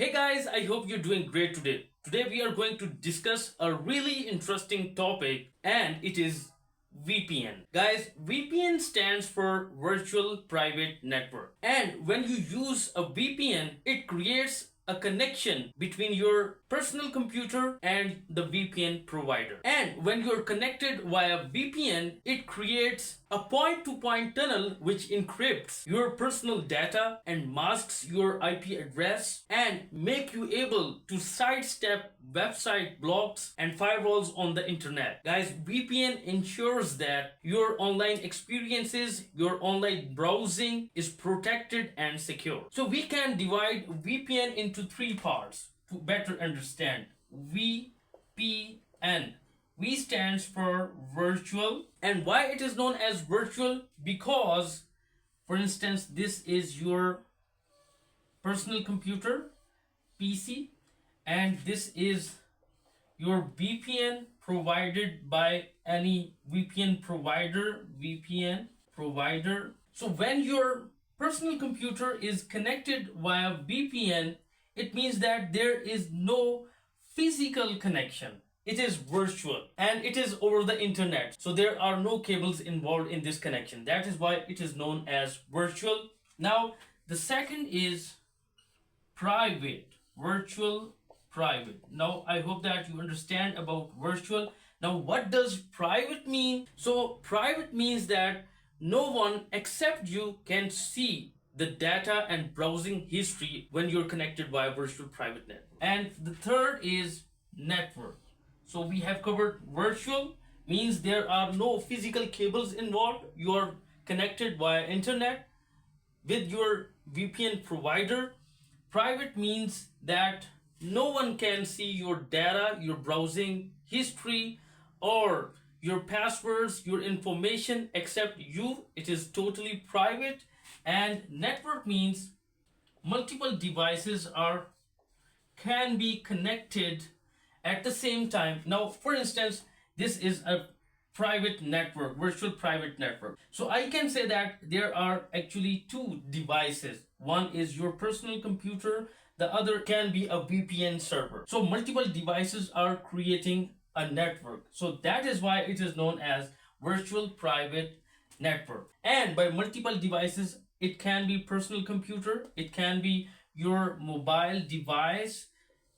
Hey guys, I hope you're doing great today. Today we are going to discuss a really interesting topic and it is VPN. Guys, VPN stands for Virtual Private Network. And when you use a VPN, it creates a connection between your personal computer and the VPN provider. And when you're connected via VPN, it creates a point-to-point tunnel which encrypts your personal data and masks your IP address and make you able to sidestep website blocks and firewalls on the internet. Guys, VPN ensures that your online experiences, your online browsing is protected and secure. So we can divide VPN into three parts to better understand. VPN. V stands for virtual. And why it is known as virtual? Because, for instance, this is your personal computer, PC, and this is your VPN provided by any VPN provider. So when your personal computer is connected via VPN, it means that there is no physical connection. It is virtual and it is over the internet. So there are no cables involved in this connection. That is why it is known as virtual. Now, the second is private, virtual private. Now, I hope that you understand about virtual. Now, what does private mean? So, private means that no one except you can see the data and browsing history when you're connected via virtual private network. And the third is network. So we have covered virtual means there are no physical cables involved. You are connected via internet with your VPN provider. Private means that no one can see your data, your browsing history, or your passwords, your information except you. It is totally private. And network means multiple devices can be connected at the same time. Now, for instance, this is a private network, virtual private network. So I can say that there are actually two devices. One is your personal computer, the other can be a VPN server. So multiple devices are creating a network. So that is why it is known as virtual private network. And by multiple devices, it can be personal computer, it can be your mobile device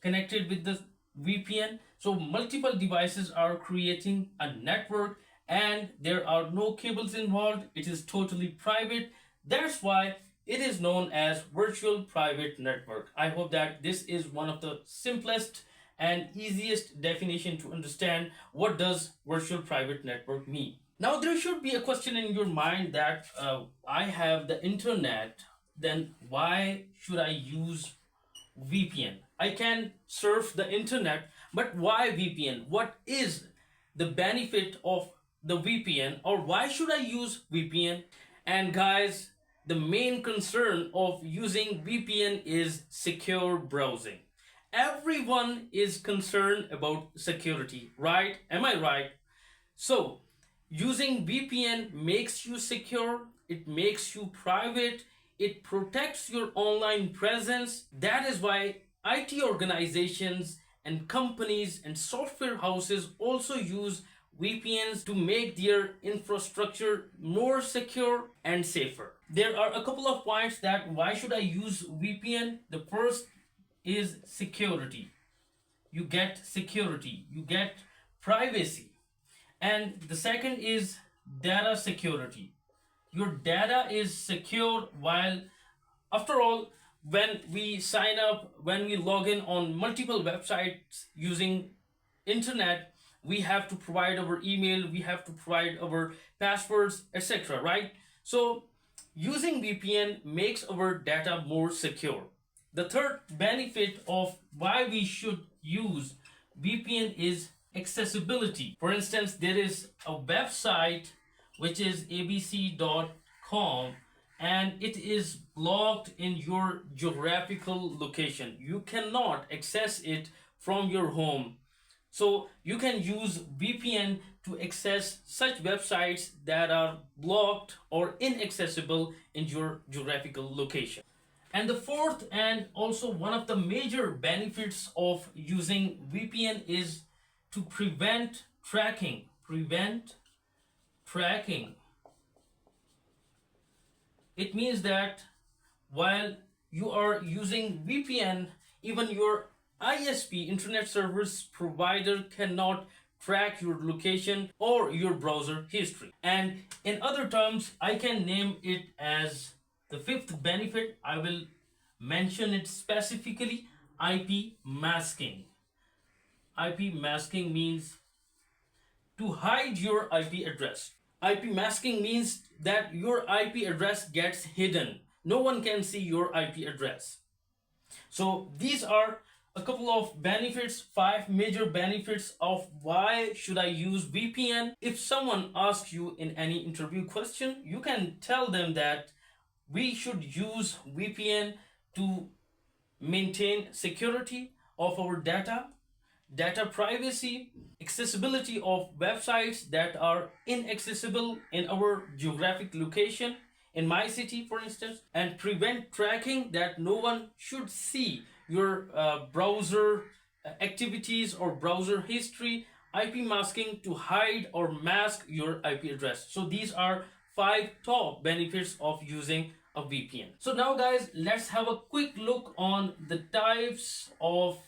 connected with the VPN. So multiple devices are creating a network and there are no cables involved. It is totally private. That's why it is known as virtual private network. I hope that this is one of the simplest and easiest definition to understand what does virtual private network mean. Now there should be a question in your mind that I have the internet, then why should I use VPN? I can surf the internet, but why VPN? What is the benefit of the VPN, or why should I use VPN? And guys, the main concern of using VPN is secure browsing. Everyone is concerned about security, right? Am I right? So, using VPN makes you secure, it makes you private, it protects your online presence. That is why IT organizations and companies and software houses also use VPNs to make their infrastructure more secure and safer. There are a couple of points that why should I use VPN? The first is security. You get security, you get privacy. And the second is data security. Your data is secure while, after all, when we sign up, when we log in on multiple websites using internet, we have to provide our email, we have to provide our passwords, etc. Right? So using VPN makes our data more secure. The third benefit of why we should use VPN is accessibility. For instance, there is a website which is abc.com and it is blocked in your geographical location. You cannot access it from your home. So you can use VPN to access such websites that are blocked or inaccessible in your geographical location. And the fourth and also one of the major benefits of using VPN is to prevent tracking. Prevent tracking. It means that while you are using VPN, even your ISP, internet service provider, cannot track your location or your browser history. And in other terms, I can name it as the fifth benefit. I will mention it specifically: IP masking. IP masking means to hide your IP address. IP masking means that your IP address gets hidden. No one can see your IP address. So these are a couple of benefits, five major benefits of why should I use VPN. If someone asks you in any interview question, you can tell them that we should use VPN to maintain security of our data privacy, accessibility of websites that are inaccessible in our geographic location, in my city for instance, and prevent tracking, that no one should see your browser activities or browser history. IP masking to hide or mask your IP address. So these are five top benefits of using a VPN. So now guys, let's have a quick look on the types of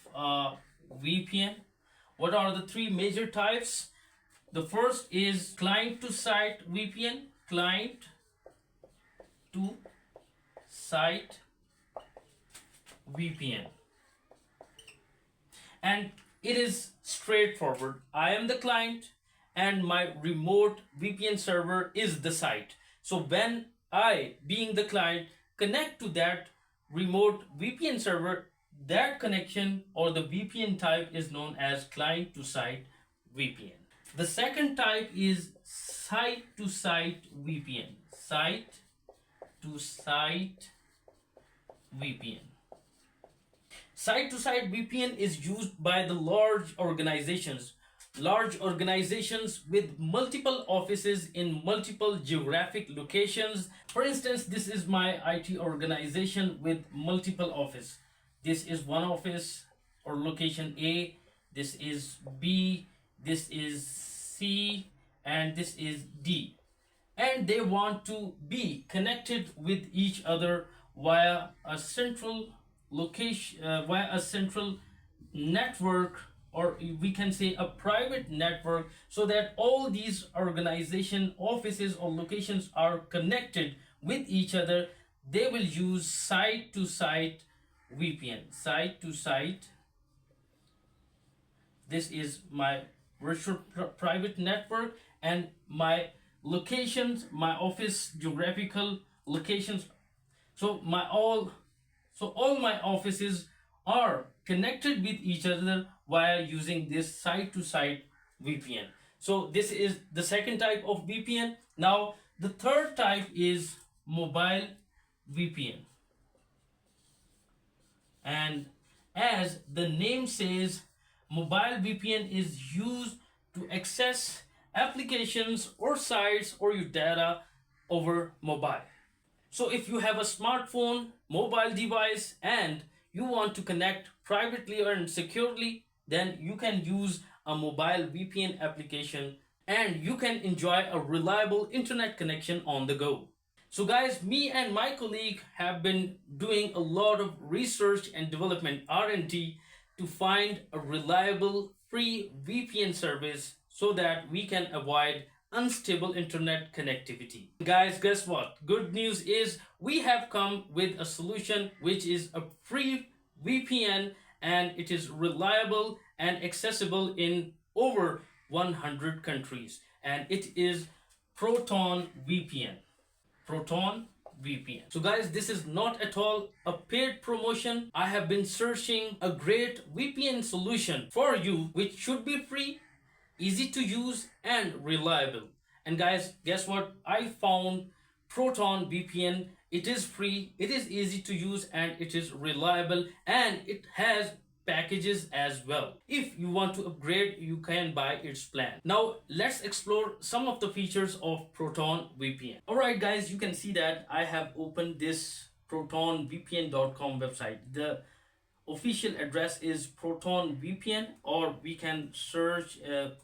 VPN. What are the three major types? The first is client to site VPN. Client to site VPN. And it is straightforward. I am the client and my remote VPN server is the site. So when I, being the client, connect to that remote VPN server, that connection or the VPN type is known as client to site VPN. The second type is site to site VPN. Site to site VPN. Site to site VPN is used by the large organizations with multiple offices in multiple geographic locations. For instance, this is my IT organization with multiple offices. This is one office or location A, this is B, this is C, and this is D. And they want to be connected with each other via a central location, via a central network, or we can say a private network, so that all these organization offices or locations are connected with each other. They will use site to site VPN. Site to site. This is my virtual private network, and my locations, my office geographical locations. So all my offices are connected with each other while using this site to site VPN. So this is the second type of VPN. Now the third type is mobile VPN. And as the name says, mobile VPN is used to access applications or sites or your data over mobile. So if you have a smartphone, mobile device, and you want to connect privately and securely, then you can use a mobile VPN application and you can enjoy a reliable internet connection on the go. So guys, me and my colleague have been doing a lot of research and development R&D to find a reliable free VPN service so that we can avoid unstable internet connectivity. Guys, guess what? Good news is we have come with a solution which is a free VPN, and it is reliable and accessible in over 100 countries, and it is Proton VPN. Proton VPN. So guys, this is not at all a paid promotion. I have been searching a great VPN solution for you which should be free, easy to use, and reliable. And guys, guess what? I found Proton VPN. It is free, it is easy to use, and it is reliable, and it has packages as well. If you want to upgrade, you can buy its plan. Now let's explore some of the features of Proton VPN. Alright guys, you can see that I have opened this protonvpn.com website. The official address is Proton VPN, or we can search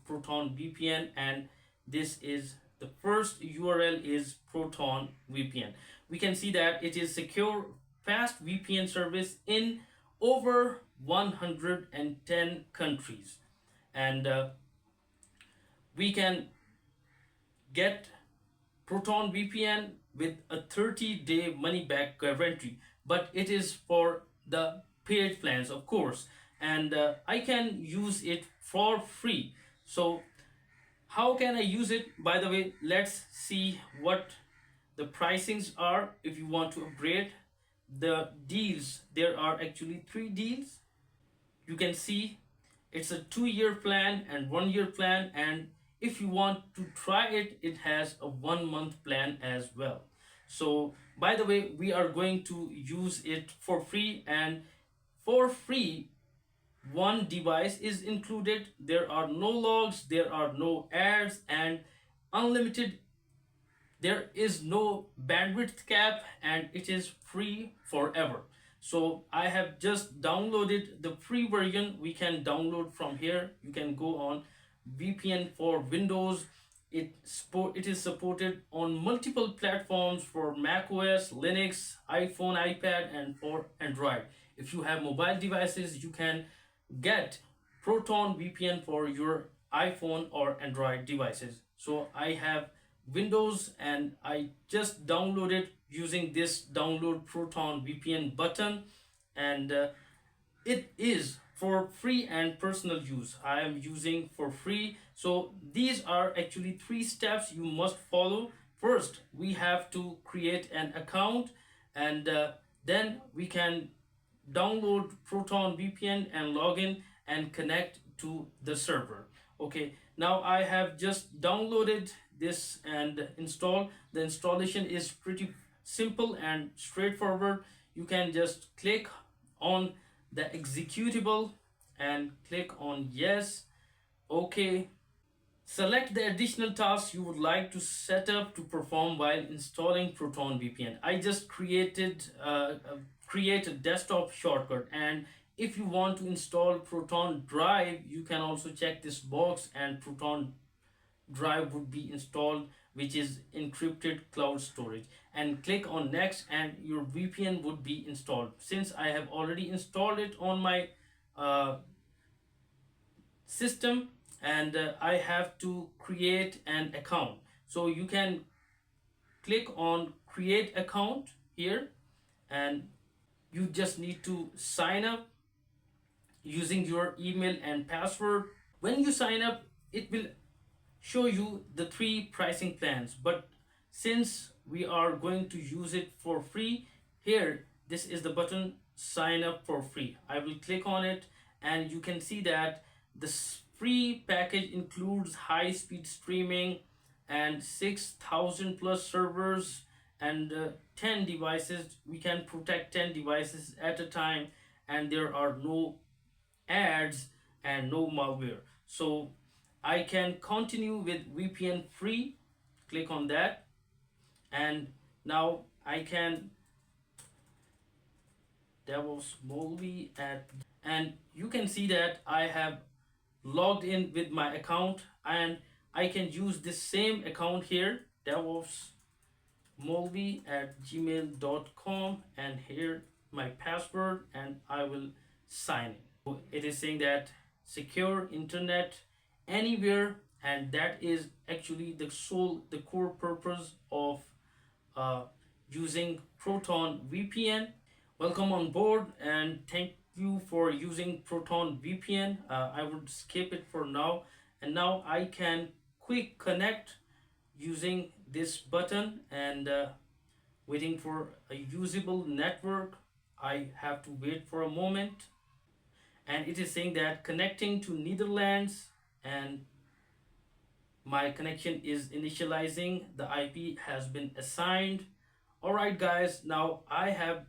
Proton VPN, and this is the first URL is Proton VPN. We can see that it is secure, fast VPN service in over 110 countries, and we can get Proton VPN with a 30-day money back guarantee, but it is for the paid plans, of course, and I can use it for free. So how can I use it? By the way, let's see what the pricings are. If you want to upgrade the deals, there are actually three deals. You can see it's a 2-year plan and 1-year plan, and if you want to try it, it has a 1-month plan as well. So by the way, we are going to use it for free, and for free one device is included. There are no logs, there are no ads, and unlimited. There is no bandwidth cap, and it is free forever. So I have just downloaded the free version. We can download from here. You can go on VPN for Windows. It is supported on multiple platforms for Mac OS, Linux, iPhone, iPad, and for Android. If you have mobile devices, you can get Proton VPN for your iPhone or Android devices. So I have Windows, and I just downloaded using this download Proton VPN button, and it is for free and personal use. I am using for free. So these are actually 3 steps you must follow. First, we have to create an account, and then we can download Proton VPN and log in and connect to the server. Okay, now I have just downloaded this and install. The installation is pretty simple and straightforward. You can just click on the executable and click on yes. Okay, select the additional tasks you would like to set up to perform while installing Proton VPN. I just created create a desktop shortcut, and if you want to install Proton Drive, you can also check this box, and Proton Drive would be installed, which is encrypted cloud storage, and click on next, and your VPN would be installed. Since I have already installed it on my system, and I have to create an account. So you can click on create account here, and you just need to sign up using your email and password. When you sign up, it will show you the 3 pricing plans, but since we are going to use it for free, here this is the button sign up for free. I will click on it, and you can see that this free package includes high-speed streaming and 6,000 plus servers and 10 devices. We can protect 10 devices at a time, and there are no ads and no malware. So I can continue with VPN free, click on that, and now I can DevOps Molvi and you can see that I have logged in with my account, and I can use this same account here, DevOps Molvi at gmail.com, and here my password, and I will sign in. So it is saying that secure internet anywhere, and that is actually the core purpose of using Proton VPN. Welcome on board, and thank you for using Proton VPN. I would skip it for now, and now I can quick connect using this button, and waiting for a usable network. I have to wait for a moment, and it is saying that connecting to Netherlands, and my connection is initializing. The IP has been assigned. Alright guys, now I have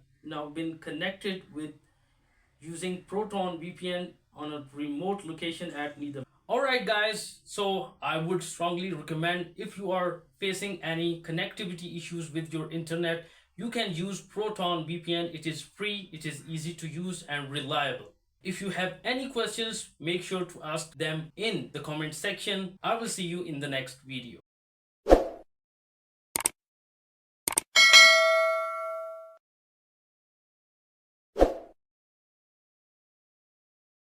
been connected with using Proton VPN on a remote location at Netherlands. Alright guys, so I would strongly recommend, if you are facing any connectivity issues with your internet, you can use Proton VPN. It is free, it is easy to use and reliable. If you have any questions, make sure to ask them in the comment section. I will see you in the next video.